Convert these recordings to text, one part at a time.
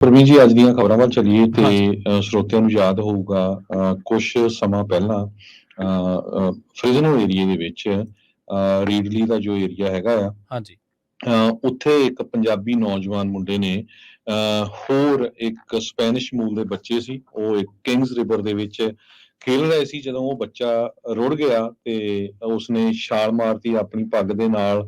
ਪ੍ਰਵੀਨ ਜੀ, ਅੱਜ ਦੀਆਂ ਖਬਰਾਂ ਵੱਲ ਚੱਲੀਏ ਤੇ ਹਾਂਜੀ, ਸਰੋਤਿਆਂ ਨੂੰ ਯਾਦ ਹੋਊਗਾ, ਕੁਛ ਸਮਾਂ ਪਹਿਲਾਂ ਫ੍ਰਿਜ਼ਨੋ ਏਰੀਏ ਦੇ ਵਿੱਚ ਰੀਡਲੀ ਦਾ ਜੋ ਏਰੀਆ ਹੈਗਾ ਆ, ਹਾਂਜੀ, ਉੱਥੇ ਇੱਕ ਪੰਜਾਬੀ ਨੌਜਵਾਨ ਮੁੰਡੇ ਨੇ, ਹੋਰ ਇੱਕ ਸਪੈਨਿਸ਼ ਮੂਲ ਦੇ ਬੱਚੇ ਸੀ, ਉਹ ਇੱਕ ਕਿੰਗਸ ਰਿਵਰ ਦੇ ਵਿੱਚ ਖੇਲ ਰਹੇ ਸੀ। ਜਦੋਂ ਉਹ ਬੱਚਾ ਰੁੜ ਗਿਆ ਤੇ ਉਸਨੇ ਛਾਲ ਮਾਰਤੀ ਆਪਣੀ ਪੱਗ ਦੇ ਨਾਲ।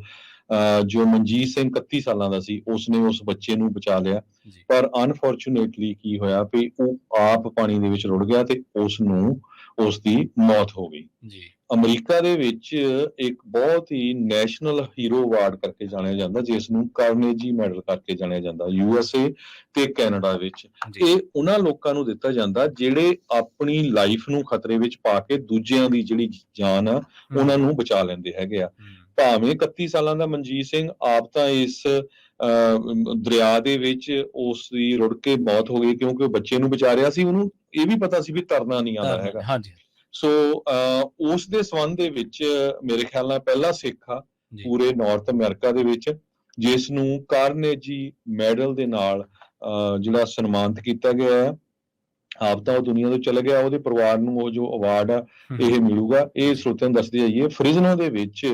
ਜੋ ਮਨਜੀਤ ਸਿੰਘ 31 ਸਾਲਾਂ ਦਾ ਸੀ, ਉਸਨੇ ਉਸ ਬੱਚੇ ਨੂੰ ਬਚਾ ਲਿਆ। ਜੀ, ਪਰ ਅਨਫੋਰਚੂਨੇਟਲੀ ਕੀ ਹੋਇਆ ਵੀ ਉਹ ਆਪ ਪਾਣੀ ਦੇ ਵਿੱਚ ਰੁੜ ਗਿਆ ਤੇ ਉਸ ਦੀ ਮੌਤ ਹੋ ਗਈ। ਜੀ, ਅਮਰੀਕਾ ਦੇ ਵਿੱਚ ਇੱਕ ਬਹੁਤ ਹੀ ਨੈਸ਼ਨਲ ਹੀਰੋ ਅਵਾਰਡ ਕਰਕੇ ਜਾਣਿਆ ਜਾਂਦਾ, ਜਿਸ ਨੂੰ ਕਾਰਨੇਜੀ ਮੈਡਲ ਕਰਕੇ ਜਾਣਿਆ ਜਾਂਦਾ, USA ਤੇ ਕੈਨੇਡਾ ਵਿੱਚ। ਜੀ, ਇਹ ਉਹਨਾਂ ਲੋਕਾਂ ਨੂੰ ਦਿੱਤਾ ਜਾਂਦਾ ਜਿਹੜੇ ਆਪਣੀ ਲਾਈਫ ਨੂੰ ਖਤਰੇ ਵਿੱਚ ਪਾ ਕੇ ਦੂਜਿਆਂ ਦੀ ਜਿਹੜੀ ਜਾਨ ਆ ਉਹਨਾਂ ਹੂੰ, ਨੂੰ ਬਚਾ ਲੈਂਦੇ ਹੈਗੇ ਆ। ਹੂੰ, ਭਾਵੇਂ 31 ਸਾਲਾਂ ਦਾ ਮਨਜੀਤ ਸਿੰਘ ਆਪ ਤਾਂ ਇਸ ਦਰਿਆ ਦੇ ਵਿੱਚ ਉਸ ਦੀ ਰੁੜ ਕੇ ਮੌਤ ਹੋ ਗਈ, ਕਿਉਂਕਿ ਉਹ ਬੱਚੇ ਨੂੰ ਬਚਾ ਰਿਹਾ ਸੀ। ਉਹਨੂੰ ਇਹ ਵੀ ਪਤਾ ਸੀ ਵੀ ਤਰਨਾ ਨਹੀਂ ਆਉਂਦਾ ਧਾਰਨਾ ਹੈਗਾ। ਹਾਂਜੀ, ਸੋ ਉਸ ਦੇ ਸੰਬੰਧ ਦੇ ਵਿੱਚ ਮੇਰੇ ਖਿਆਲ ਨਾਲ ਪਹਿਲਾ ਸਿੱਖ ਆ ਜੀ, ਪੂਰੇ ਨਾਰਥ ਅਮਰੀਕਾ ਦੇ ਵਿੱਚ, ਜਿਸ ਨੂੰ ਕਾਰਨੇਜੀ ਮੈਡਲ ਦੇ ਨਾਲ ਜਿਹੜਾ ਸਨਮਾਨਿਤ ਕੀਤਾ ਗਿਆ ਹੈ। ਆਪ ਤਾਂ ਉਹ ਦੁਨੀਆ ਤੋਂ ਚਲੇ ਗਿਆ, ਉਹਦੇ ਪਰਿਵਾਰ ਨੂੰ ਉਹ ਜੋ ਅਵਾਰਡ ਆ ਹੂੰ, ਇਹ ਮਿਲੂਗਾ। ਇਹ ਜੀ, ਸਰੋਤਿਆਂ ਨੂੰ ਦੱਸਦੇ ਜਾਈਏ, ਫ੍ਰਿਜ਼ਨੋ ਦੇ ਵਿੱਚ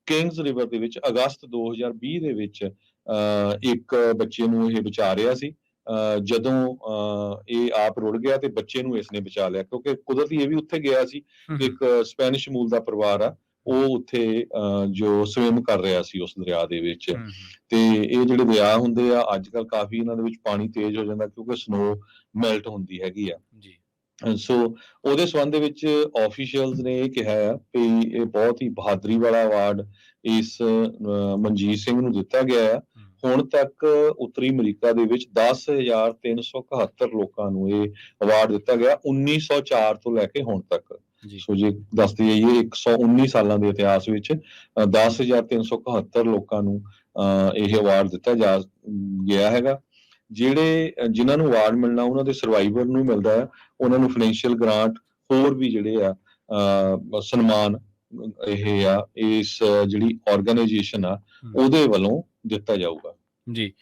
ਕਿੰਗਸ ਰਿਵਰ ਦੇ ਵਿੱਚ ਅਗਸਤ 2020 ਦੇ ਵਿੱਚ ਇੱਕ ਬੱਚੇ ਨੂੰ ਇਹ ਬਚਾ ਰਿਹਾ ਸੀ। ਜਦੋਂ ਇਹ ਆਪ ਰੁੜ ਗਿਆ ਤੇ ਬੱਚੇ ਨੂੰ ਇਸਨੇ ਬਚਾ ਲਿਆ, ਕਿਉਂਕਿ ਕੁਦਰਤੀ ਇਹ ਵੀ ਉੱਥੇ ਗਿਆ ਸੀ। ਹੂੰ, ਤੇ ਹੂੰ, ਇੱਕ ਸਪੈਨਿਸ਼ ਮੂਲ ਦਾ ਪਰਿਵਾਰ ਆ, ਜੀ, ਉਹ ਉੱਥੇ ਜੋ ਸਵਿਮ ਕਰ ਰਿਹਾ ਸੀ ਉਸ ਦਰਿਆ ਦੇ ਵਿੱਚ। ਹੂੰ, ਹੂੰ, ਤੇ ਇਹ ਜਿਹੜੇ ਦਰਿਆ ਹੁੰਦੇ ਆ ਅੱਜ ਕੱਲ੍ਹ ਕਾਫੀ ਇਹਨਾਂ ਦੇ ਵਿੱਚ ਪਾਣੀ ਤੇਜ਼ ਹੋ ਜਾਂਦਾ, ਕਿਉਂਕਿ ਸਨੋ ਮੈਲਟ ਹੁੰਦੀ ਹੈਗੀ ਆ। ਜੀ, ਸੋ ਉਹਦੇ ਸੰਬੰਧ ਦੇ ਵਿੱਚ ਆਫੀਸ਼ੀਅਲਸ ਨੇ ਇਹ ਕਿਹਾ ਆ ਵੀ ਇਹ ਬਹੁਤ ਹੀ ਬਹਾਦਰੀ ਵਾਲਾ ਅਵਾਰਡ ਇਸ ਮਨਜੀਤ ਸਿੰਘ ਨੂੰ ਦਿੱਤਾ ਗਿਆ ਆ। ਹੂੰ, ਹੁਣ ਤੱਕ ਉੱਤਰੀ ਅਮਰੀਕਾ ਦੇ ਵਿੱਚ 10,371 ਲੋਕਾਂ ਨੂੰ ਇਹ ਅਵਾਰਡ ਦਿੱਤਾ ਗਿਆ, 1904 ਤੋਂ ਲੈ ਕੇ ਹੁਣ ਤੱਕ। ਜੀ, ਸੋ ਜੇ ਦੱਸਦੀ ਜਾਈਏ 119 ਸਾਲਾਂ ਦੇ ਇਤਿਹਾਸ ਵਿੱਚ 10,371 ਲੋਕਾਂ ਨੂੰ ਇਹ ਅਵਾਰਡ ਦਿੱਤਾ ਗਿਆ ਹੈਗਾ। ਜਿਹੜੇ ਜਿਨ੍ਹਾਂ ਨੂੰ ਅਵਾਰਡ ਮਿਲਣਾ ਉਹਨਾਂ ਦੇ ਸਰਵਾਈਵਰ ਨੂੰ ਮਿਲਦਾ ਹੈ, ਉਹਨਾਂ ਨੂੰ ਫਾਈਨੈਂਸ਼ੀਅਲ ਗ੍ਰਾਂਟ, ਹੋਰ ਵੀ ਜਿਹੜੇ ਆ ਸਨਮਾਨ ਇਹ ਆ ਇਸ ਜਿਹੜੀ ਆਰਗੇਨਾਈਜੇਸ਼ਨ ਆ ਹੂੰ, ਉਹਦੇ ਵੱਲੋਂ ਦਿੱਤਾ ਜਾਊਗਾ। ਜੀ।